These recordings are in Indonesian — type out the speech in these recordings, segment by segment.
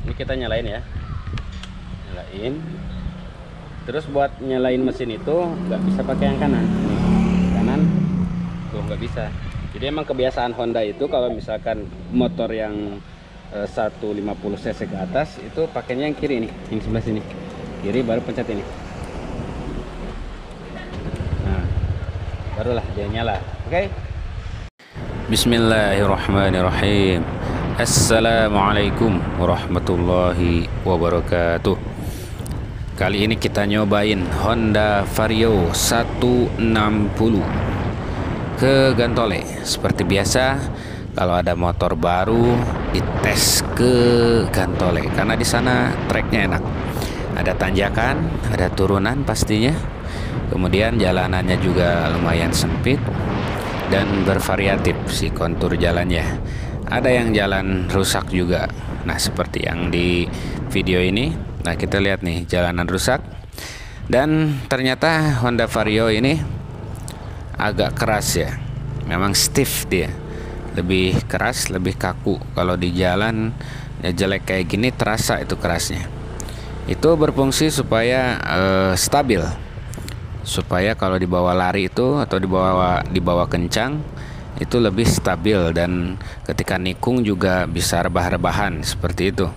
Ini kita nyalain ya, nyalain. Terus buat nyalain mesin itu nggak bisa pakai yang kanan. Nih, kanan tuh nggak bisa. Jadi emang kebiasaan Honda itu kalau misalkan motor yang 150 cc ke atas itu pakainya yang kiri nih, yang sebelah sini. Kiri baru pencet ini. Nah, barulah dia nyala. Oke. Bismillahirrahmanirrahim. Assalamualaikum warahmatullahi wabarakatuh. Kali ini kita nyobain Honda Vario 160 ke Gantole. Seperti biasa, kalau ada motor baru dites ke Gantole karena di sana treknya enak. Ada tanjakan, ada turunan pastinya. Kemudian jalanannya juga lumayan sempit dan bervariatif si kontur jalannya. Ada yang jalan rusak juga. Nah, seperti yang di video ini. Nah, kita lihat nih jalanan rusak. Dan ternyata Honda Vario ini agak keras ya. Memang stiff dia. Lebih keras, lebih kaku. Kalau di jalan ya jelek kayak gini terasa itu kerasnya. Itu berfungsi supaya stabil. Supaya kalau dibawa lari itu atau dibawa kencang itu lebih stabil, dan ketika nikung juga bisa rebah-rebahan seperti itu.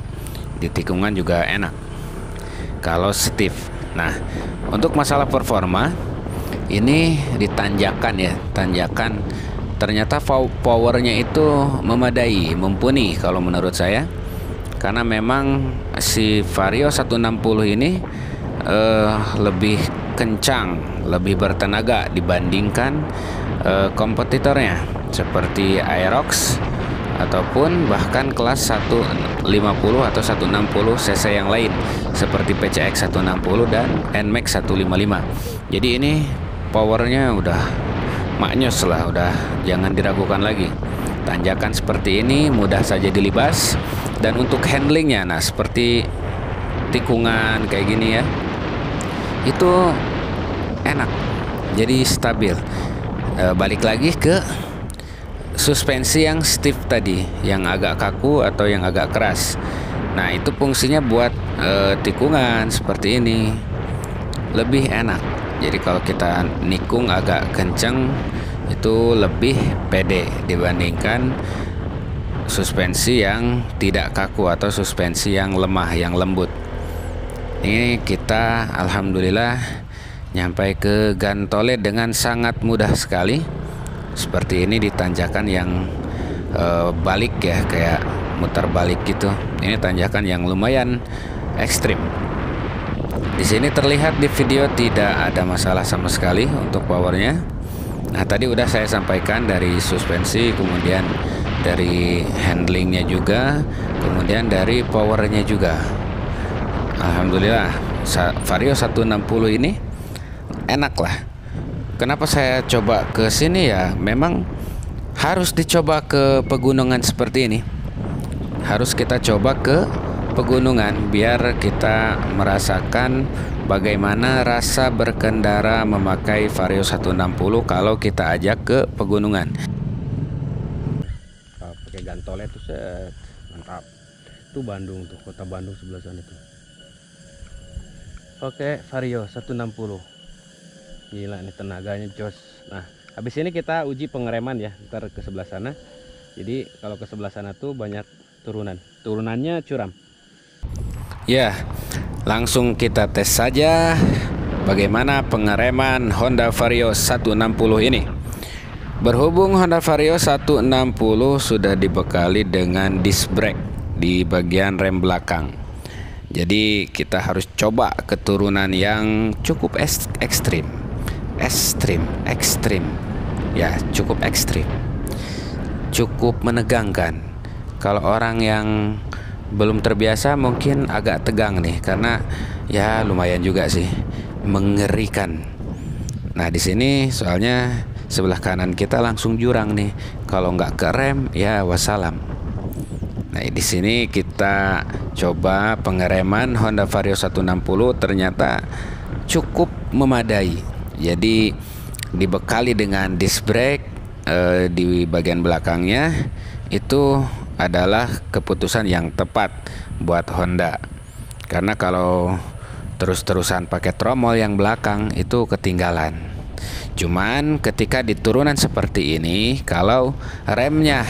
Di tikungan juga enak kalau stiff. Nah, untuk masalah performa ini ditanjakan ya, tanjakan ternyata powernya itu memadai, mumpuni kalau menurut saya. Karena memang si Vario 160 ini lebih kencang, lebih bertenaga dibandingkan kompetitornya seperti Aerox ataupun bahkan kelas 150 atau 160 cc yang lain seperti PCX 160 dan NMAX 155. Jadi ini powernya udah maknyos lah, udah jangan diragukan lagi. Tanjakan seperti ini mudah saja dilibas. Dan untuk handlingnya, nah seperti tikungan kayak gini ya, itu enak, jadi stabil. Balik lagi ke suspensi yang stiff tadi, yang agak kaku atau yang agak keras. Nah, itu fungsinya buat tikungan seperti ini lebih enak. Jadi kalau kita nikung agak kenceng itu lebih pede dibandingkan suspensi yang tidak kaku atau suspensi yang lemah, yang lembut. Ini kita alhamdulillah nyampai ke Gantole dengan sangat mudah sekali. Seperti ini di tanjakan yang balik ya, kayak muter balik gitu. Ini tanjakan yang lumayan ekstrim. Di sini terlihat di video tidak ada masalah sama sekali untuk powernya. Nah, tadi udah saya sampaikan dari suspensi, kemudian dari handlingnya juga, kemudian dari powernya juga. Alhamdulillah Vario 160 ini enak lah. Kenapa saya coba ke sini ya? Memang harus dicoba ke pegunungan seperti ini. Harus kita coba ke pegunungan biar kita merasakan bagaimana rasa berkendara memakai Vario 160 kalau kita ajak ke pegunungan. Pakai Gantole tuh set, mantap. Itu Bandung tuh, kota Bandung sebelah sana tuh. Pakai Vario 160. Gila nih tenaganya jos. Nah, habis ini kita uji pengereman ya, ntar ke sebelah sana. Jadi kalau ke sebelah sana tuh banyak turunan. Turunannya curam. Ya, langsung kita tes saja bagaimana pengereman Honda Vario 160 ini. Berhubung Honda Vario 160 sudah dibekali dengan disc brake di bagian rem belakang. Jadi kita harus coba keturunan yang cukup ekstrim. Ya, cukup ekstrim. Cukup menegangkan. Kalau orang yang belum terbiasa mungkin agak tegang nih, karena ya lumayan juga sih, mengerikan. Nah, di sini soalnya sebelah kanan kita langsung jurang nih. Kalau nggak ke rem ya wassalam. Nah, di sini kita coba pengereman Honda Vario 160, ternyata cukup memadai. Jadi dibekali dengan disc brake di bagian belakangnya itu adalah keputusan yang tepat buat Honda. Karena kalau terus-terusan pakai tromol yang belakang itu ketinggalan. Cuman ketika di turunan seperti ini, kalau remnya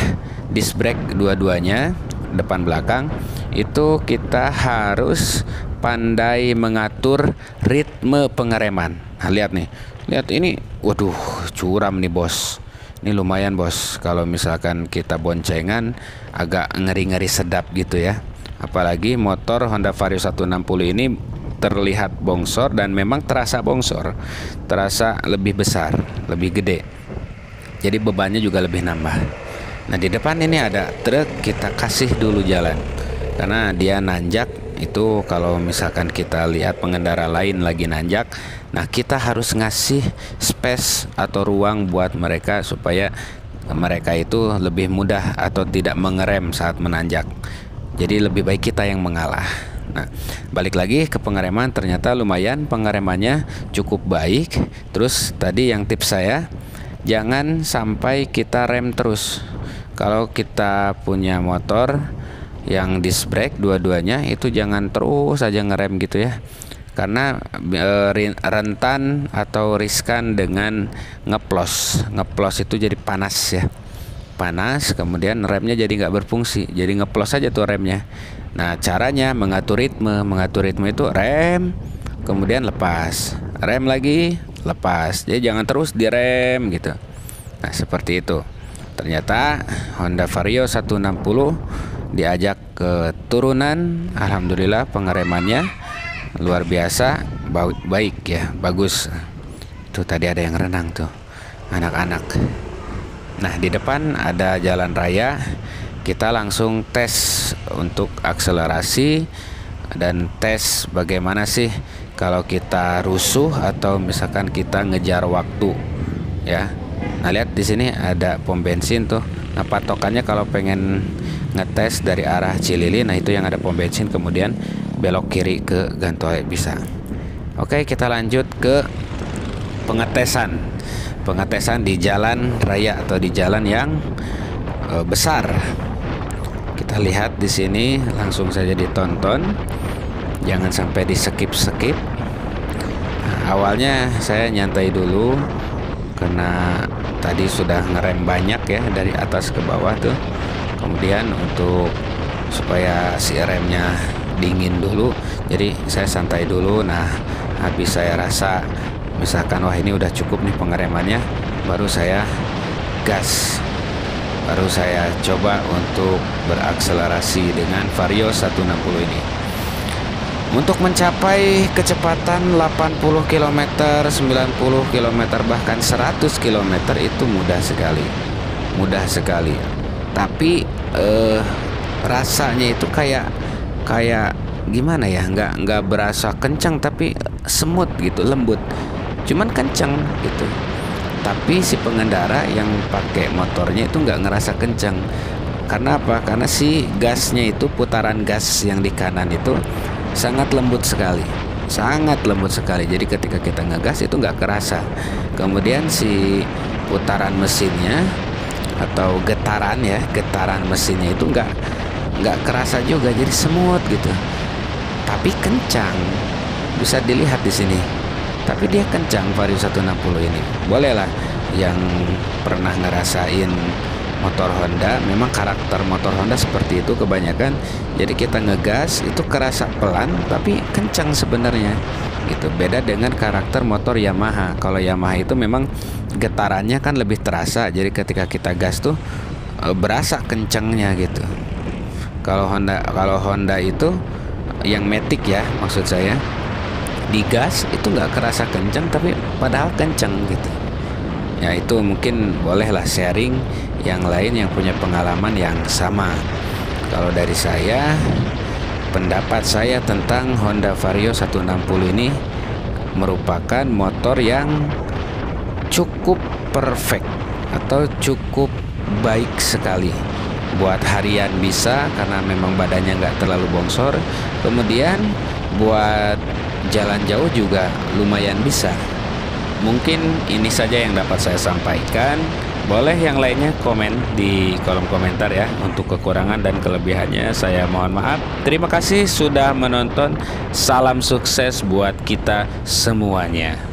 disc brake dua-duanya depan belakang, itu kita harus pandai mengatur ritme pengereman. Nah, lihat nih, lihat ini, waduh, curam nih bos. Ini lumayan bos, kalau misalkan kita boncengan agak ngeri-ngeri sedap gitu ya. Apalagi motor Honda Vario 160 ini terlihat bongsor dan memang terasa bongsor, terasa lebih besar, lebih gede. Jadi bebannya juga lebih nambah. Nah di depan ini ada truk, kita kasih dulu jalan karena dia nanjak. Itu kalau misalkan kita lihat pengendara lain lagi nanjak, nah kita harus ngasih space atau ruang buat mereka supaya mereka itu lebih mudah atau tidak mengerem saat menanjak. Jadi lebih baik kita yang mengalah. Nah, balik lagi ke pengereman, ternyata lumayan pengeremannya cukup baik. Terus tadi yang tips saya, jangan sampai kita rem terus. Kalau kita punya motor yang disc brake dua-duanya, itu jangan terus aja ngerem gitu ya. Karena rentan atau riskan dengan ngeplos. Ngeplos itu jadi panas ya. Panas, kemudian remnya jadi nggak berfungsi, jadi ngeplos aja tuh remnya. Nah caranya mengatur ritme itu rem, kemudian lepas, rem lagi, lepas. Jadi jangan terus direm gitu. Nah seperti itu. Ternyata Honda Vario 160 diajak ke turunan, alhamdulillah pengeremannya luar biasa, baik ya, bagus. Tuh tadi ada yang renang tuh, anak-anak. Nah di depan ada jalan raya, kita langsung tes untuk akselerasi dan tes bagaimana sih kalau kita rusuh atau misalkan kita ngejar waktu ya. Nah lihat di sini ada pom bensin tuh. Nah patokannya kalau pengen ngetes dari arah Cilili, nah itu yang ada pom bensin, kemudian belok kiri ke Gantoe bisa. Oke kita lanjut ke pengetesan. Pengetesan di jalan raya atau di jalan yang besar. Kita lihat di sini, langsung saja ditonton, jangan sampai di skip. Nah, awalnya saya nyantai dulu karena tadi sudah ngerem banyak ya dari atas ke bawah tuh. Kemudian untuk supaya si remnya dingin dulu, jadi saya santai dulu. Nah habis saya rasa misalkan wah ini udah cukup nih pengeremannya, baru saya gas, baru saya coba untuk berakselerasi dengan Vario 160 ini. Untuk mencapai kecepatan 80 km, 90 km, bahkan 100 km itu mudah sekali. Tapi rasanya itu kayak gimana ya, nggak berasa kencang tapi semut gitu, lembut. Cuman kencang gitu. Tapi si pengendara yang pakai motornya itu nggak ngerasa kencang. Karena apa? Karena si gasnya itu, putaran gas yang di kanan itu sangat lembut sekali. Jadi ketika kita ngegas itu nggak kerasa. Kemudian si putaran mesinnya atau getaran mesinnya itu nggak kerasa juga, jadi semut gitu. Tapi kencang. Bisa dilihat di sini. Tapi dia kencang Vario 160 ini. Bolehlah yang pernah ngerasain motor Honda, memang karakter motor Honda seperti itu kebanyakan. Jadi kita ngegas itu kerasa pelan tapi kencang sebenarnya gitu. Beda dengan karakter motor Yamaha. Kalau Yamaha itu memang getarannya kan lebih terasa. Jadi ketika kita gas tuh berasa kencangnya gitu. Kalau Honda itu yang Matic ya, maksud saya, digas itu nggak kerasa kencang tapi padahal kencang gitu ya. Itu mungkin bolehlah sharing yang lain yang punya pengalaman yang sama. Kalau dari saya, pendapat saya tentang Honda Vario 160 ini merupakan motor yang cukup perfect atau cukup baik sekali buat harian bisa, karena memang badannya nggak terlalu bongsor. Kemudian buat jalan jauh juga lumayan bisa. Mungkin ini saja yang dapat saya sampaikan. Boleh yang lainnya komen di kolom komentar ya. Untuk kekurangan dan kelebihannya saya mohon maaf. Terima kasih sudah menonton. Salam sukses buat kita semuanya.